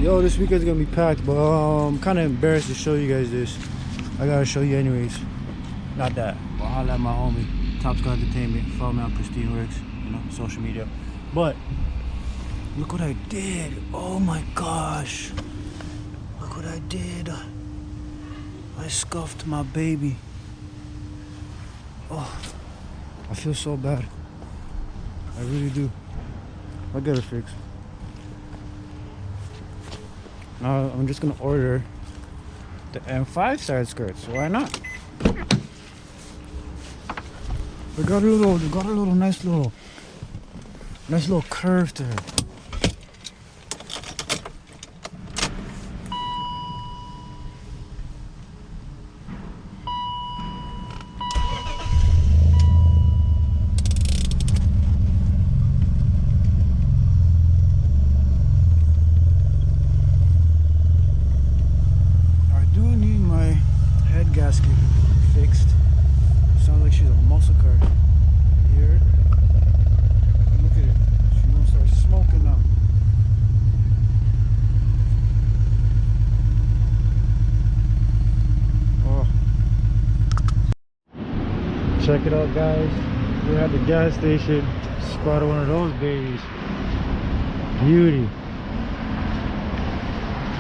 Yo, this weekend's gonna be packed, but I'm kind of embarrassed to show you guys this. I gotta show you anyways. Not that, but holla at my homie, Top Sky Entertainment. Follow me on Pristine Works, you know, social media. But look what I did. Oh my gosh. Look what I did. I scuffed my baby. Oh, I feel so bad. I really do. I'll get it fixed. Now I'm just gonna order the M5 side skirts. Why not? We got a little nice little curve to it. Gasket fixed. Sounds like she's a muscle car. You hear it? Look at it. She won't start smoking now. Oh. Check it out, guys. We're at the gas station. Spotted one of those babies. Beauty.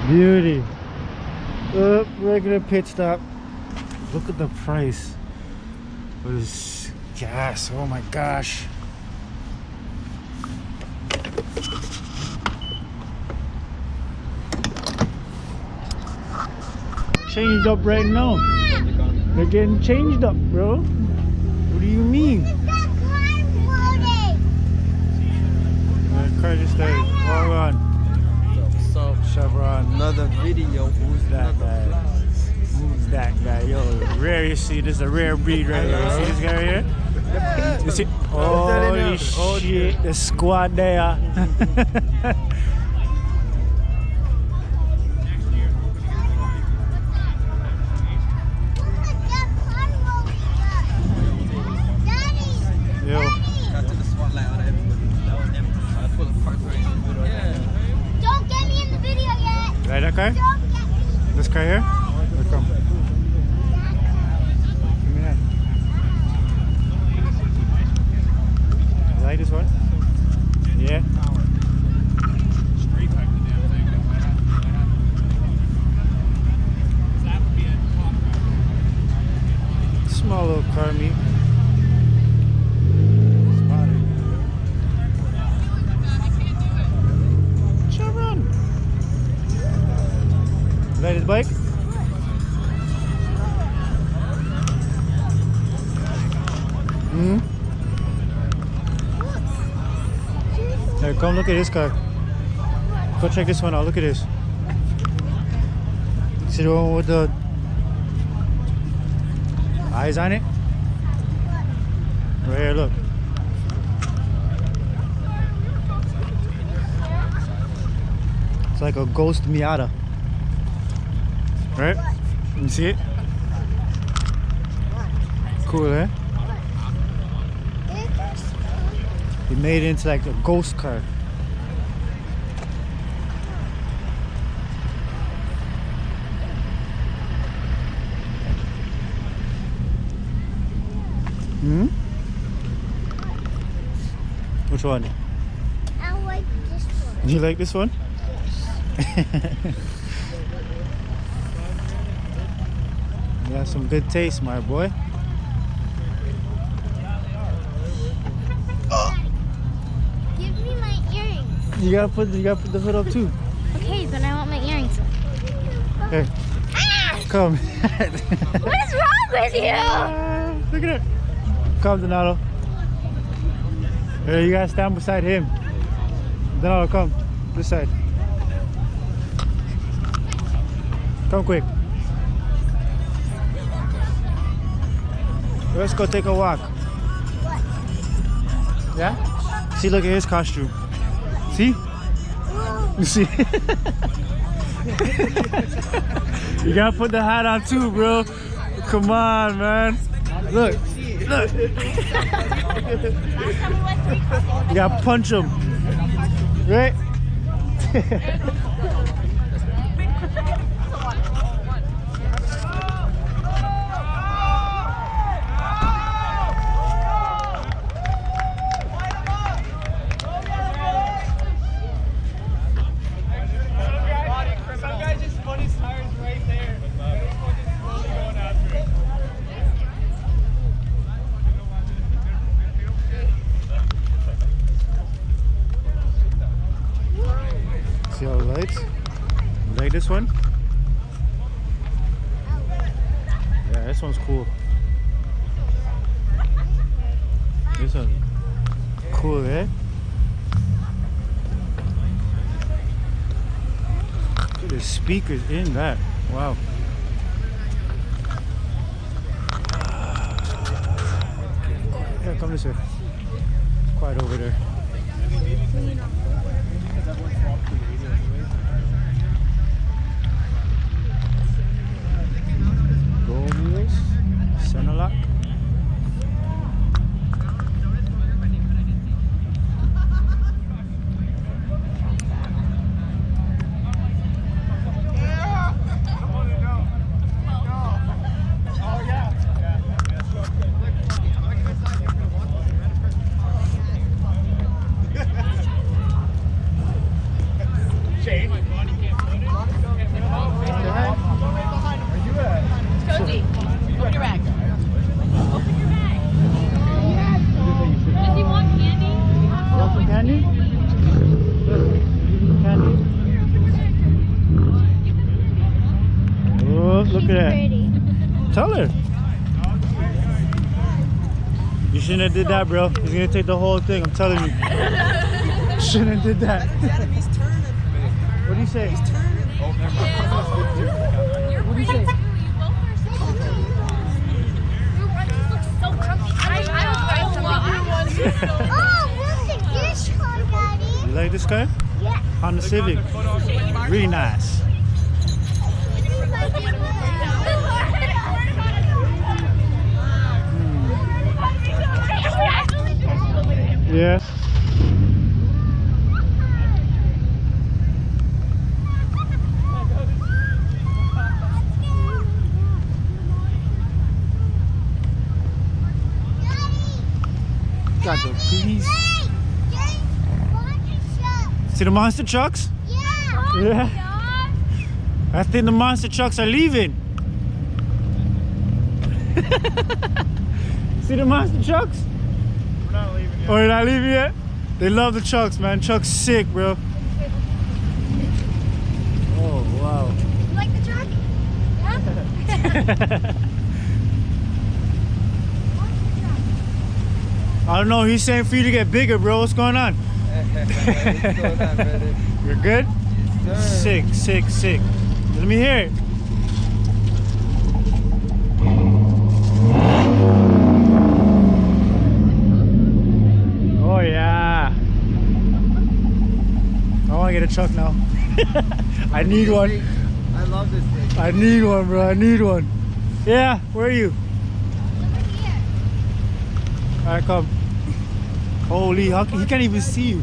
Beauty. Regular pit stop. Look at the price of this gas. Oh my gosh. Changed up right now. They're getting changed up, bro. What do you mean? The car just started. Hold on. So, Chevron. another video. Who's that guy? Who's that guy? Yo, rare. You see, this is a rare breed right here. You see this guy right here? You see? Holy shit, the squad there. Yo. Got to the spotlight on everybody. That was empty. I pulled a park right in the middle. Yeah. Don't get me in the video yet. Right, that car? Don't get me. This car here? Here, come. Give me that. You like this one? Yeah. Small little car meet. Chevron. You like this bike? Here, come look at this car. Go check this one out. Look at this. See the one with the eyes on it? Right here, look. It's like a ghost Miata. Right? You see it? Cool, eh? He made it into like a ghost car. Which one? I like this one. You like this one? You have some good taste, my boy. Give me my earrings. You gotta put the hood up too. Okay, but I want my earrings. Here, Ah! come. What is wrong with you? Look at it. Come, Donato. Here, you gotta stand beside him. Donato, come. This side. Come quick. Let's go take a walk. Yeah? See, look at his costume. See? You see? You gotta put the hat on too, bro. Come on, man. Look. Look. You gotta punch him. Right? Like this one? Yeah, this one's cool. This one's cool, eh? Look at the speakers in that. Wow. Yeah, come this way. It's quiet over there. Gold wheels, center lock. Cozy, open your bag. Open your bag. Does he want candy? Want some candy? Candy. Oh, look at that. Pretty. Tell her. You shouldn't have did that, bro. He's gonna take the whole thing. I'm telling you. Shouldn't have did that. He's turning. What do you say? He's turning. You're pretty. You go first. Your running looks so comfy. I was right tomorrow. Oh, look at this car, Daddy. You like this car? Yeah. Honda Civic. Really nice. Yeah. Got the goodies. See the monster trucks? Yeah. Yeah. I think the monster trucks are leaving. See the monster trucks? We're not leaving yet. Oh, you're not leaving yet? They love the trucks, man. Trucks sick, bro. Oh, wow. You like the truck? Yeah. I don't know. He's saying for you to get bigger, bro. What's going on? What's going on, brother? You're good? Yes, sir. Sick, sick, sick. Let me hear it. Oh, yeah. I want to get a truck now. I need one. I love this thing. I need one, bro. I need one. Yeah, where are you? Alright, come. Holy, how, he can't even see you.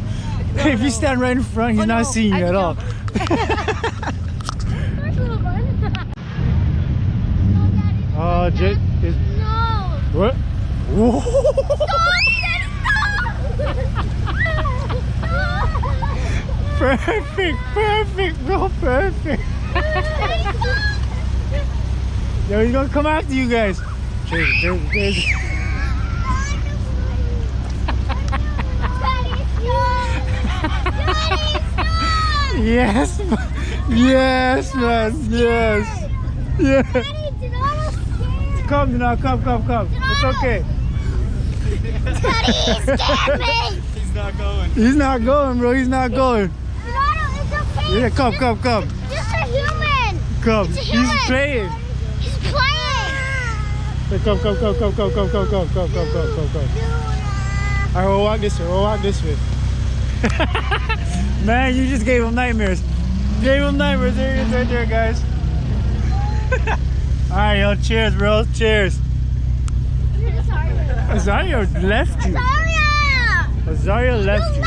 If you stand right in front, he's not seeing you at all. Oh, Jake is. No. What? Whoa. Perfect, perfect, bro, perfect. Yo, he's gonna come after you guys. Cheers. Yes, yes, man, yes, yeah. Come now, come. It's okay. Daddy, he scared me. He's not going. He's not going, bro. He's not going. Donato, it's okay. Yeah, come. Just a human. Come. It's a He's human. playing. He's playing. Hey, come. All right, we'll walk this way. Man, you just gave him nightmares. There he is right there, guys. All right, yo, cheers, bro. Cheers. Azaria left you. Azaria left you.